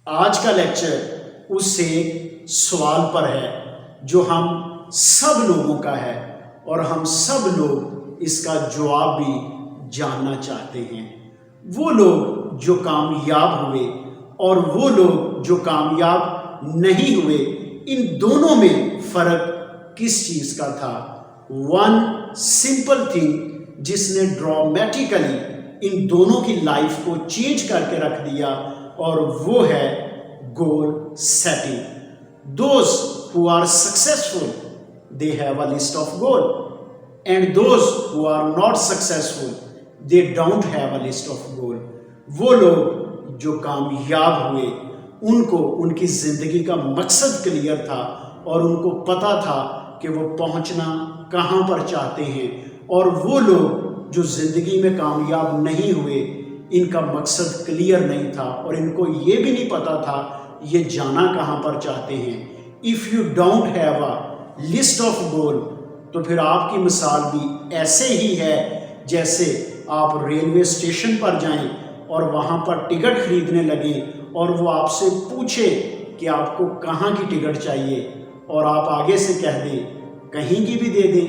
آج کا لیکچر اس ایک سوال پر ہے جو ہم سب لوگوں کا ہے اور ہم سب لوگ اس کا جواب بھی جاننا چاہتے ہیں۔ وہ لوگ جو کامیاب ہوئے اور وہ لوگ جو کامیاب نہیں ہوئے، ان دونوں میں فرق کس چیز کا تھا؟ ون سمپل تھنگ جس نے ڈرامیٹیکلی ان دونوں کی لائف کو چینج کر کے رکھ دیا، اور وہ ہے goal setting. Those who are successful, they have a list of goal, and those who are not successful, they don't have a list of goal۔ وہ لوگ جو کامیاب ہوئے ان کو ان کی زندگی کا مقصد کلیئر تھا اور ان کو پتا تھا کہ وہ پہنچنا کہاں پر چاہتے ہیں، اور وہ لوگ جو زندگی میں کامیاب نہیں ہوئے ان کا مقصد کلیئر نہیں تھا اور ان کو یہ بھی نہیں پتا تھا یہ جانا کہاں پر چاہتے ہیں۔ If you don't have a list of goal، تو پھر آپ کی مثال بھی ایسے ہی ہے جیسے آپ ریلوے اسٹیشن پر جائیں اور وہاں پر ٹکٹ خریدنے لگیں اور وہ آپ سے پوچھے کہ آپ کو کہاں کی ٹکٹ چاہیے، اور آپ آگے سے کہہ دیں کہیں کی بھی دے دیں۔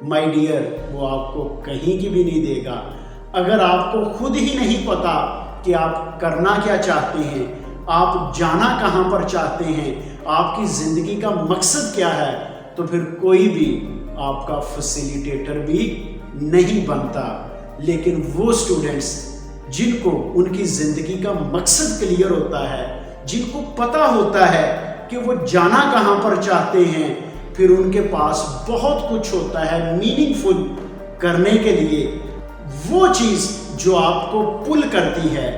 مائی ڈیئر، وہ آپ کو کہیں کی بھی نہیں دے گا۔ اگر آپ کو خود ہی نہیں پتا کہ آپ کرنا کیا چاہتے ہیں، آپ جانا کہاں پر چاہتے ہیں، آپ کی زندگی کا مقصد کیا ہے، تو پھر کوئی بھی آپ کا فیسیلیٹیٹر بھی نہیں بنتا۔ لیکن وہ اسٹوڈنٹس جن کو ان کی زندگی کا مقصد کلیئر ہوتا ہے، جن کو پتا ہوتا ہے کہ وہ جانا کہاں پر چاہتے ہیں، پھر ان کے پاس بہت کچھ ہوتا ہے میننگ فل کرنے کے لیے۔ وہ چیز جو آپ کو پل کرتی ہے،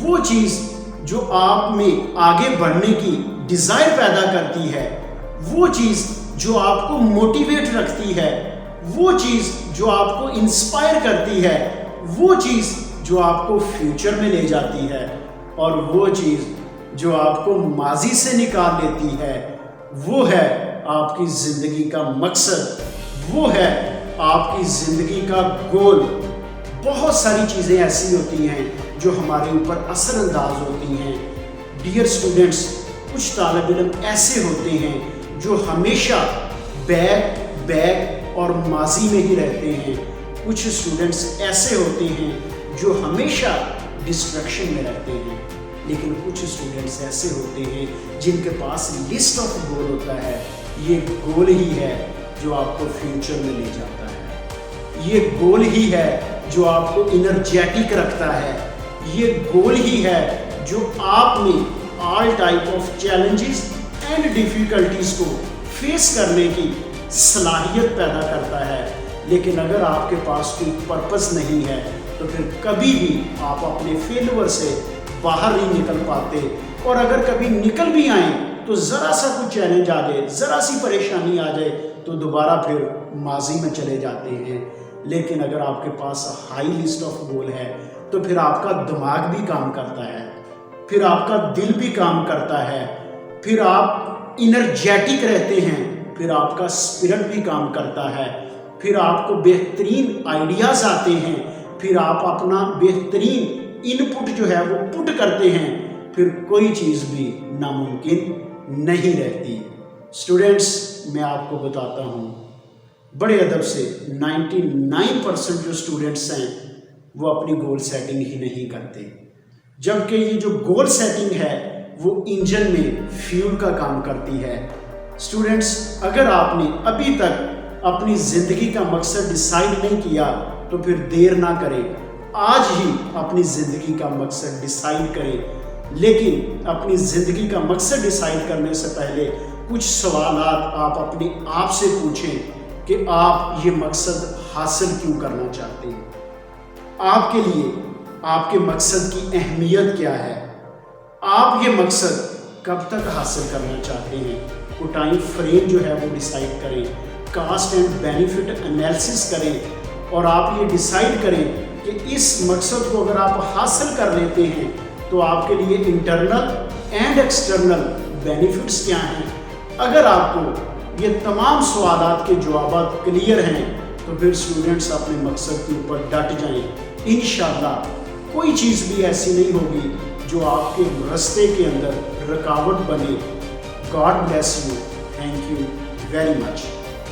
وہ چیز جو آپ میں آگے بڑھنے کی ڈیزائر پیدا کرتی ہے، وہ چیز جو آپ کو موٹیویٹ رکھتی ہے، وہ چیز جو آپ کو انسپائر کرتی ہے، وہ چیز جو آپ کو فیوچر میں لے جاتی ہے، اور وہ چیز جو آپ کو ماضی سے نکال لیتی ہے، وہ ہے آپ کی زندگی کا مقصد، وہ ہے آپ کی زندگی کا گول۔ بہت ساری چیزیں ایسی ہوتی ہیں جو ہمارے اوپر اثر انداز ہوتی ہیں۔ ڈیئر اسٹوڈنٹس، کچھ طالب علم ایسے ہوتے ہیں جو ہمیشہ بیک اور ماضی میں ہی رہتے ہیں۔ کچھ اسٹوڈنٹس ایسے ہوتے ہیں جو ہمیشہ ڈسٹریکشن میں رہتے ہیں، لیکن کچھ اسٹوڈنٹس ایسے ہوتے ہیں جن کے پاس لسٹ آف گول ہوتا ہے۔ یہ گول ہی ہے جو آپ کو فیوچر میں لے جاتا ہے، یہ گول ہی ہے جو آپ کو انرجیٹک رکھتا ہے، یہ گول ہی ہے جو آپ میں all type of challenges and difficulties کو فیس کرنے کی صلاحیت پیدا کرتا ہے۔ لیکن اگر آپ کے پاس کوئی پرپس نہیں ہے تو پھر کبھی بھی آپ اپنے فیلور سے باہر نہیں نکل پاتے، اور اگر کبھی نکل بھی آئیں تو ذرا سا کوئی چیلنج آ جائے، ذرا سی پریشانی آ جائے تو دوبارہ پھر ماضی میں چلے جاتے ہیں۔ لیکن اگر آپ کے پاس ہائی لسٹ آف گول ہے تو پھر آپ کا دماغ بھی کام کرتا ہے، پھر آپ کا دل بھی کام کرتا ہے، پھر آپ انرجیٹک رہتے ہیں، پھر آپ کا اسپرٹ بھی کام کرتا ہے، پھر آپ کو بہترین آئیڈیاز آتے ہیں، پھر آپ اپنا بہترین ان پٹ جو ہے وہ پٹ کرتے ہیں، پھر کوئی چیز بھی ناممکن نہیں رہتی۔ اسٹوڈنٹس، میں آپ کو بتاتا ہوں بڑے ادب سے 99% جو اسٹوڈنٹس ہیں وہ اپنی گول سیٹنگ ہی نہیں کرتے، جبکہ یہ جو گول سیٹنگ ہے وہ انجن میں فیول کا کام کرتی ہے۔ اسٹوڈنٹس، اگر آپ نے ابھی تک اپنی زندگی کا مقصد ڈیسائیڈ نہیں کیا تو پھر دیر نہ کریں، آج ہی اپنی زندگی کا مقصد ڈیسائیڈ کریں۔ لیکن اپنی زندگی کا مقصد ڈیسائیڈ کرنے سے پہلے کچھ سوالات آپ اپنے آپ سے پوچھیں کہ آپ یہ مقصد حاصل کیوں کرنا چاہتے ہیں، آپ کے لیے آپ کے مقصد کی اہمیت کیا ہے، آپ یہ مقصد کب تک حاصل کرنا چاہتے ہیں۔ وہ ٹائم فریم جو ہے وہ ڈیسائیڈ کریں، کاسٹ اینڈ بینیفٹ انالیسس کریں، اور آپ یہ ڈیسائیڈ کریں کہ اس مقصد کو اگر آپ حاصل کر لیتے ہیں تو آپ کے لیے انٹرنل اینڈ ایکسٹرنل بینیفٹس کیا ہیں۔ اگر آپ کو یہ تمام سوالات کے جوابات کلیئر ہیں تو پھر اسٹوڈنٹس اپنے مقصد کے اوپر ڈٹ جائیں۔ انشاءاللہ کوئی چیز بھی ایسی نہیں ہوگی جو آپ کے راستے کے اندر رکاوٹ بنے. God bless you. Thank you very much.